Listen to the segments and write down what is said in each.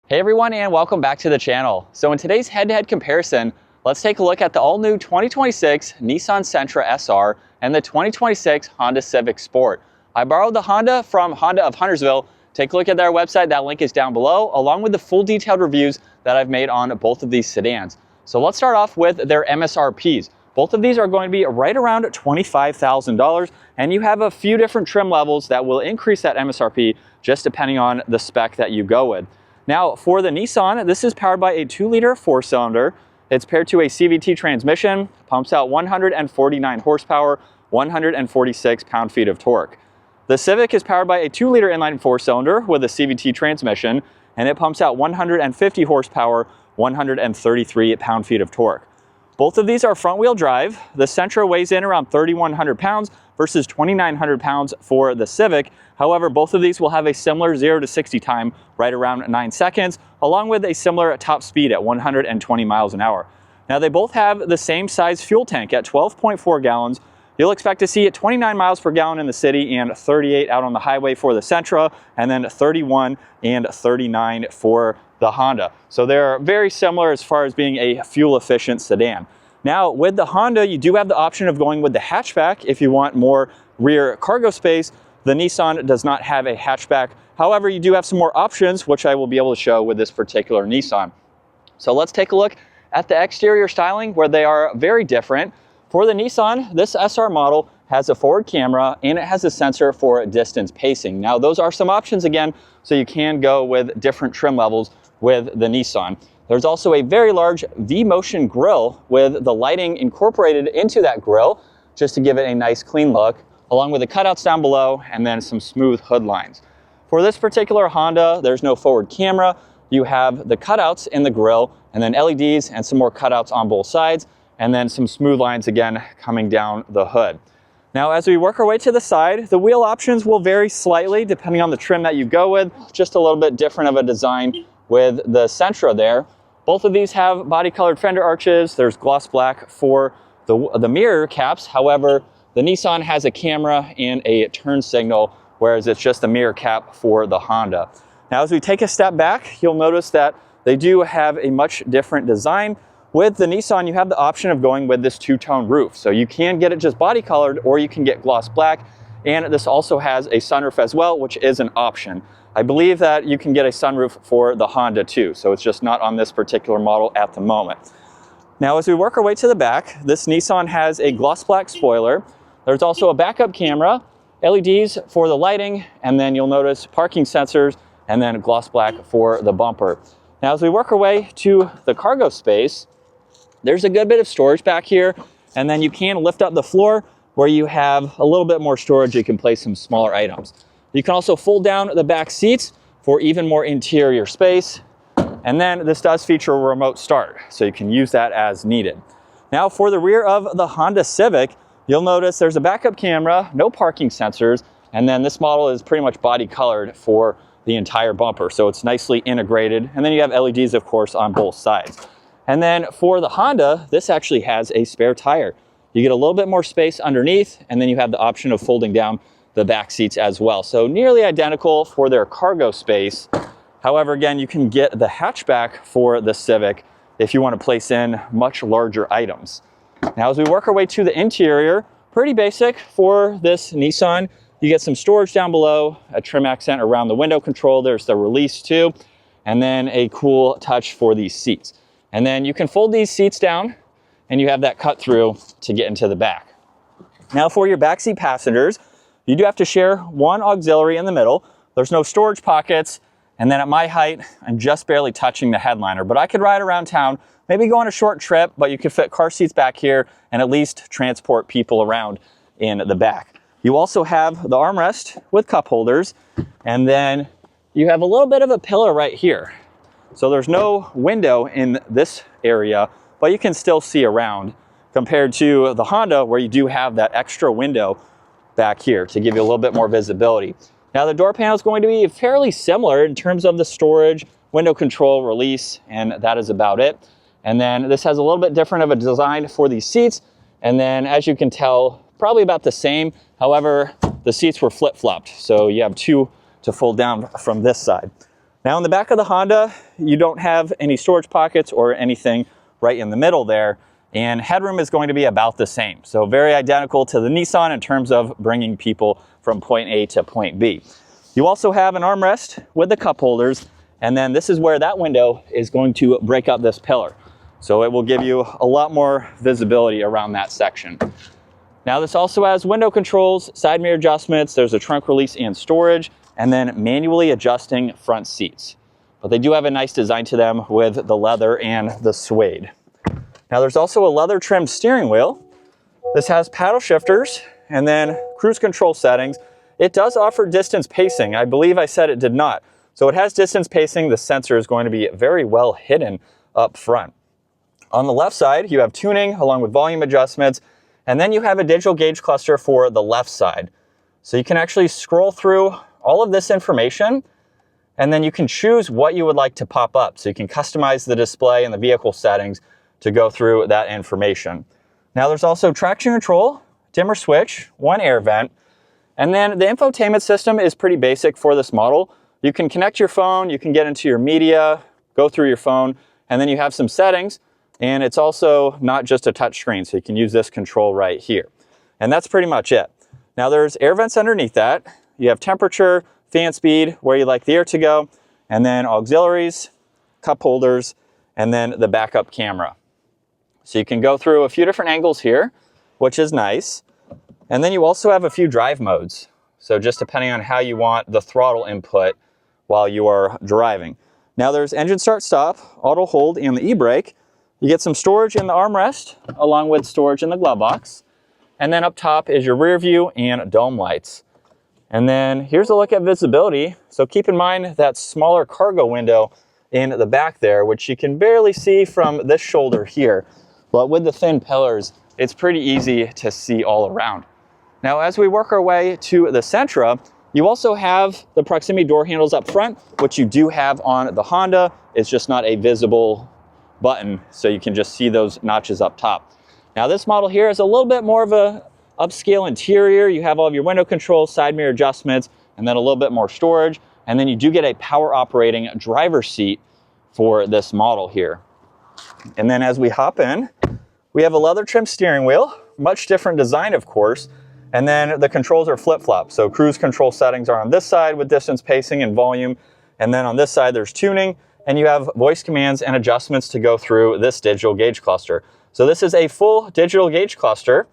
Hey everyone, and welcome back to the channel. So in today's head-to-head comparison, let's take a look at the all-new 2026 Nissan Sentra SR and the 2026 Honda Civic Sport. I borrowed the Honda from Honda of Huntersville. Take a look at their website, that link is down below, along with the full detailed reviews that I've made on both of these sedans. So let's start off with their MSRPs. Both of these are going to be right around $25,000, and you have a few different trim levels that will increase that MSRP just depending on the spec that you go with. Now for the Nissan, this is powered by a 2-liter 4-cylinder. It's paired to a CVT transmission, pumps out 149 horsepower, 146 pound-feet of torque. The Civic is powered by a 2-liter inline 4-cylinder with a CVT transmission, and it pumps out 150 horsepower, 133 pound-feet of torque. Both of these are front-wheel drive. The Sentra weighs in around 3,100 pounds versus 2,900 pounds for the Civic. However, both of these will have a similar 0 to 60 time right around 9 seconds, along with a similar top speed at 120 miles an hour. Now, they both have the same size fuel tank at 12.4 gallons. You'll expect to see it 29 miles per gallon in the city and 38 out on the highway for the Sentra, and then 31 and 39 for the Honda. So they're very similar as far as being a fuel-efficient sedan. Now, with the Honda, you do have the option of going with the hatchback if you want more rear cargo space. The Nissan does not have a hatchback. However, you do have some more options, which I will be able to show with this particular Nissan. So let's take a look at the exterior styling, where they are very different. For the Nissan, this SR model has a forward camera and it has a sensor for distance pacing. Now, those are some options again, so you can go with different trim levels with the Nissan. There's also a very large V-motion grille with the lighting incorporated into that grille just to give it a nice clean look, along with the cutouts down below and then some smooth hood lines. For this particular Honda, there's no forward camera. You have the cutouts in the grille and then LEDs and some more cutouts on both sides, and then some smooth lines again coming down the hood. Now, as we work our way to the side, the wheel options will vary slightly depending on the trim that you go with. Just a little bit different of a design with the Sentra there. Both of these have body colored fender arches. There's gloss black for the mirror caps. However, the Nissan has a camera and a turn signal, whereas it's just a mirror cap for the Honda. Now, as we take a step back, you'll notice that they do have a much different design. With the Nissan, you have the option of going with this two-tone roof. So you can get it just body colored, or you can get gloss black. And this also has a sunroof as well, which is an option. I believe that you can get a sunroof for the Honda too, so it's just not on this particular model at the moment. Now, as we work our way to the back, this Nissan has a gloss black spoiler. There's also a backup camera, LEDs for the lighting, and then you'll notice parking sensors, and then gloss black for the bumper. Now, as we work our way to the cargo space, there's a good bit of storage back here, and then you can lift up the floor where you have a little bit more storage. You can place some smaller items. You can also fold down the back seats for even more interior space. And then this does feature a remote start, so you can use that as needed. Now, for the rear of the Honda Civic, you'll notice there's a backup camera, no parking sensors, and then this model is pretty much body colored for the entire bumper, so it's nicely integrated. And then you have LEDs, of course, on both sides. And then for the Honda, this actually has a spare tire. You get a little bit more space underneath, and then you have the option of folding down the back seats as well. So nearly identical for their cargo space. However, again, you can get the hatchback for the Civic if you want to place in much larger items. Now, as we work our way to the interior, pretty basic for this Nissan. You get some storage down below, a trim accent around the window control. There's the release too, and then a cool touch for these seats. And then you can fold these seats down, and you have that cut through to get into the back. Now, for your backseat passengers, you do have to share one auxiliary in the middle. There's no storage pockets. And then at my height, I'm just barely touching the headliner, but I could ride around town, maybe go on a short trip, but you could fit car seats back here and at least transport people around in the back. You also have the armrest with cup holders, and then you have a little bit of a pillar right here. So there's no window in this area, but you can still see around, compared to the Honda, where you do have that extra window back here to give you a little bit more visibility. Now, the door panel is going to be fairly similar in terms of the storage, window control, release, and that is about it. And then this has a little bit different of a design for these seats. And then, as you can tell, probably about the same. However, the seats were flip-flopped, so you have two to fold down from this side. Now in the back of the Honda, you don't have any storage pockets or anything right in the middle there, and headroom is going to be about the same. So very identical to the Nissan in terms of bringing people from point A to point B. You also have an armrest with the cup holders, and then this is where that window is going to break up this pillar. So it will give you a lot more visibility around that section. Now this also has window controls, side mirror adjustments, there's a trunk release and storage, and then manually adjusting front seats. But they do have a nice design to them with the leather and the suede. Now there's also a leather trimmed steering wheel. This has paddle shifters and then cruise control settings. It does offer distance pacing. I believe I said it did not. So it has distance pacing. The sensor is going to be very well hidden up front. On the left side, you have tuning along with volume adjustments, and then you have a digital gauge cluster for the left side. So you can actually scroll through all of this information, and then you can choose what you would like to pop up. So you can customize the display and the vehicle settings to go through that information. Now there's also traction control, dimmer switch, one air vent, and then the infotainment system is pretty basic for this model. You can connect your phone, you can get into your media, go through your phone, and then you have some settings, and it's also not just a touch screen, so you can use this control right here. And that's pretty much it. Now there's air vents underneath that. You have temperature, fan speed, where you like the air to go, and then auxiliaries, cup holders, and then the backup camera. So you can go through a few different angles here, which is nice. And then you also have a few drive modes. So just depending on how you want the throttle input while you are driving. Now there's engine start stop, auto hold, and the e-brake. You get some storage in the armrest, along with storage in the glove box. And then up top is your rear view and dome lights. And then here's a look at visibility. So keep in mind that smaller cargo window in the back there, which you can barely see from this shoulder here. But with the thin pillars, it's pretty easy to see all around. Now, as we work our way to the Sentra, you also have the proximity door handles up front, which you do have on the Honda. It's just not a visible button, so you can just see those notches up top. Now, this model here is a little bit more of a upscale interior. You have all of your window controls, side mirror adjustments, and then a little bit more storage. And then you do get a power operating driver's seat for this model here. And then as we hop in, we have a leather trimmed steering wheel, much different design, of course. And then the controls are flip-flop. So cruise control settings are on this side with distance pacing and volume. And then on this side, there's tuning, and you have voice commands and adjustments to go through this digital gauge cluster. So this is a full digital gauge cluster.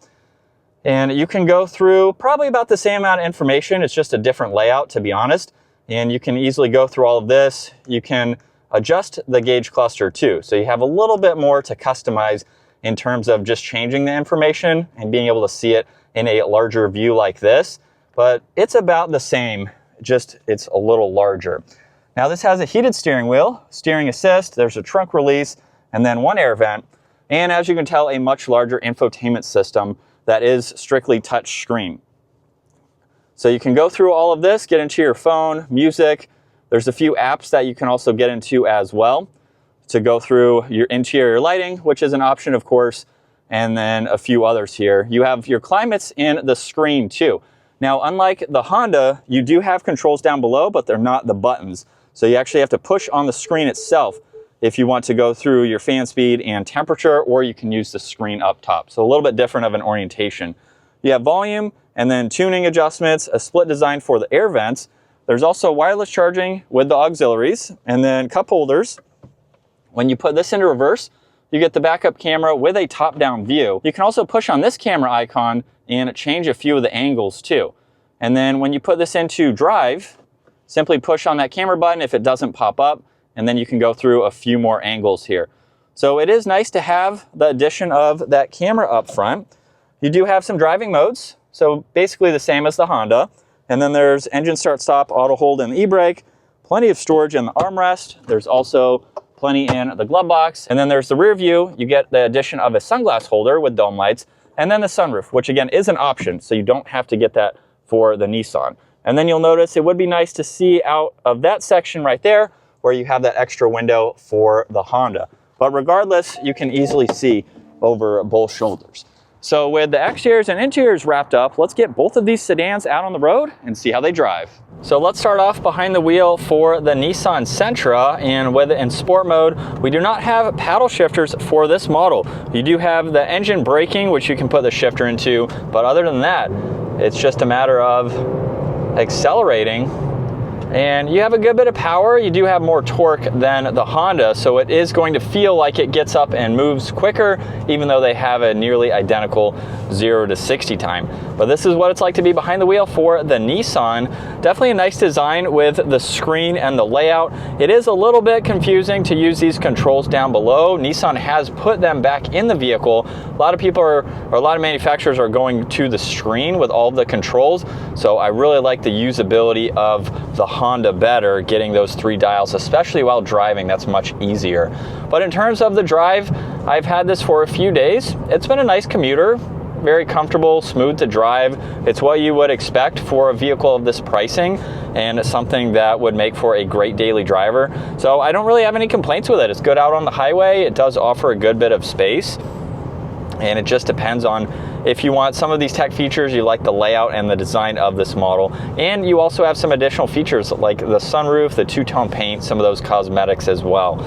And you can go through probably about the same amount of information. It's just a different layout, to be honest. And you can easily go through all of this. You can adjust the gauge cluster too. So you have a little bit more to customize in terms of just changing the information and being able to see it in a larger view like this. But it's about the same, just it's a little larger. Now this has a heated steering wheel, steering assist, there's a trunk release, and then one air vent. And as you can tell, a much larger infotainment system that is strictly touch screen. So you can go through all of this, get into your phone, music. There's a few apps that you can also get into as well to go through your interior lighting, which is an option, of course, and then a few others here. You have your climates in the screen too. Now, unlike the Honda, you do have controls down below, but they're not the buttons. So you actually have to push on the screen itself if you want to go through your fan speed and temperature, or you can use the screen up top. So a little bit different of an orientation. You have volume and then tuning adjustments, a split design for the air vents. There's also wireless charging with the auxiliaries, and then cup holders. When you put this into reverse, you get the backup camera with a top-down view. You can also push on this camera icon and change a few of the angles too. And then when you put this into drive, simply push on that camera button if it doesn't pop up, and then you can go through a few more angles here. So it is nice to have the addition of that camera up front. You do have some driving modes, so basically the same as the Honda. And then there's engine start stop, auto hold, and e-brake. Plenty of storage in the armrest. There's also plenty in the glove box. And then there's the rear view. You get the addition of a sunglass holder with dome lights, and then the sunroof, which again is an option, so you don't have to get that for the Nissan. And then you'll notice it would be nice to see out of that section right there where you have that extra window for the Honda. But regardless, you can easily see over both shoulders. So with the exteriors and interiors wrapped up, let's get both of these sedans out on the road and see how they drive. So let's start off behind the wheel for the Nissan Sentra, and with it in sport mode, we do not have paddle shifters for this model. You do have the engine braking, which you can put the shifter into, but other than that, it's just a matter of accelerating. And you have a good bit of power. You do have more torque than the Honda, so it is going to feel like it gets up and moves quicker, even though they have a nearly identical 0 to 60 time. But this is what it's like to be behind the wheel for the Nissan. Definitely a nice design with the screen and the layout. It is a little bit confusing to use these controls down below. Nissan has put them back in the vehicle. A lot of people or a lot of manufacturers are going to the screen with all of the controls, so I really like the usability of the Honda better, getting those 3 dials, especially while driving. That's much easier. But in terms of the drive, I've had this for a few days. It's been a nice commuter, very comfortable, smooth to drive. It's what you would expect for a vehicle of this pricing, and it's something that would make for a great daily driver. So I don't really have any complaints with it. It's good out on the highway. It does offer a good bit of space, and it just depends on if you want some of these tech features, you like the layout and the design of this model. And you also have some additional features like the sunroof, the two-tone paint, some of those cosmetics as well.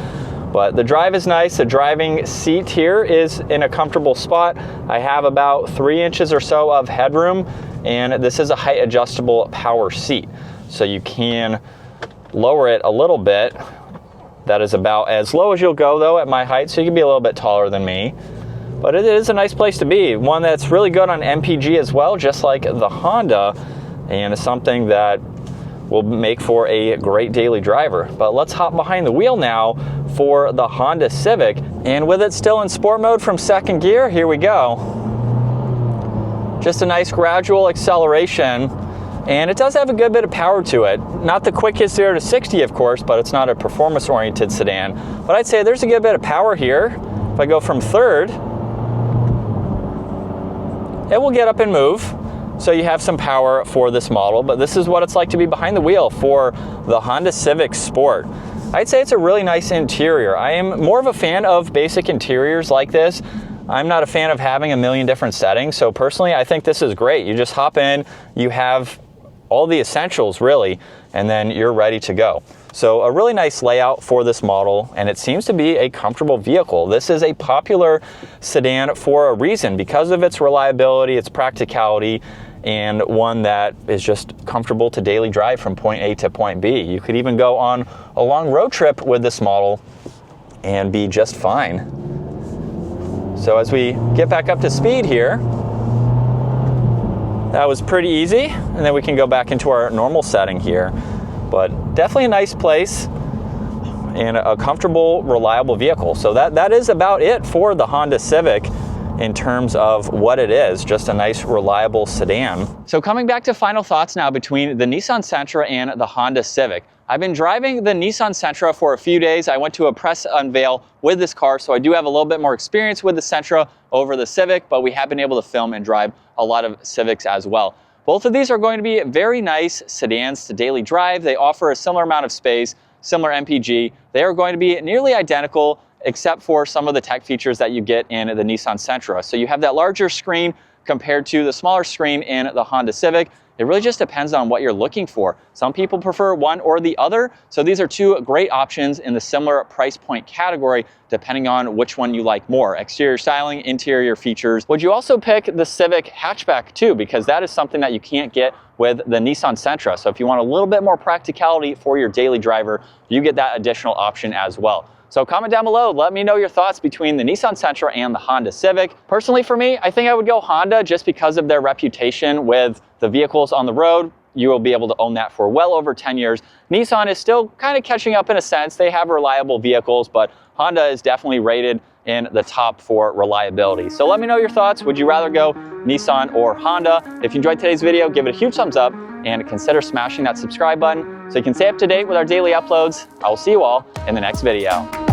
But the drive is nice. The driving seat here is in a comfortable spot. I have about 3 inches or so of headroom, and this is a height adjustable power seat. So you can lower it a little bit. That is about as low as you'll go though at my height, so you can be a little bit taller than me. But it is a nice place to be. One that's really good on MPG as well, just like the Honda, and it's something that will make for a great daily driver. But let's hop behind the wheel now for the Honda Civic, and with it still in sport mode from second gear, here we go. Just a nice gradual acceleration, and it does have a good bit of power to it. Not the quickest 0 to 60, of course, but it's not a performance-oriented sedan. But I'd say there's a good bit of power here. If I go from third, it will get up and move, so you have some power for this model. But this is what it's like to be behind the wheel for the Honda Civic Sport. I'd say it's a really nice interior. I am more of a fan of basic interiors like this. I'm not a fan of having a million different settings, so personally I think this is great. You just hop in, you have all the essentials really, and then you're ready to go. So a really nice layout for this model, and it seems to be a comfortable vehicle. This is a popular sedan for a reason, because of its reliability, its practicality, and one that is just comfortable to daily drive from point A to point B. You could even go on a long road trip with this model and be just fine. So as we get back up to speed here, that was pretty easy, and then we can go back into our normal setting here. But definitely a nice place and a comfortable, reliable vehicle. So that is about it for the Honda Civic in terms of what it is, just a nice, reliable sedan. So coming back to final thoughts now between the Nissan Sentra and the Honda Civic. I've been driving the Nissan Sentra for a few days. I went to a press unveil with this car, so I do have a little bit more experience with the Sentra over the Civic, but we have been able to film and drive a lot of Civics as well. Both of these are going to be very nice sedans to daily drive. They offer a similar amount of space, similar MPG. They are going to be nearly identical, except for some of the tech features that you get in the Nissan Sentra. So you have that larger screen compared to the smaller screen in the Honda Civic. It really just depends on what you're looking for. Some people prefer one or the other. So these are two great options in the similar price point category, depending on which one you like more. Exterior styling, interior features. Would you also pick the Civic hatchback too? Because that is something that you can't get with the Nissan Sentra. So if you want a little bit more practicality for your daily driver, you get that additional option as well. So comment down below, let me know your thoughts between the Nissan Sentra and the Honda Civic. Personally for me, I think I would go Honda just because of their reputation with the vehicles on the road. You will be able to own that for well over 10 years. Nissan is still kind of catching up in a sense. They have reliable vehicles, but Honda is definitely rated in the top for reliability. So let me know your thoughts. Would you rather go Nissan or Honda? If you enjoyed today's video, give it a huge thumbs up and consider smashing that subscribe button so you can stay up to date with our daily uploads. I will see you all in the next video.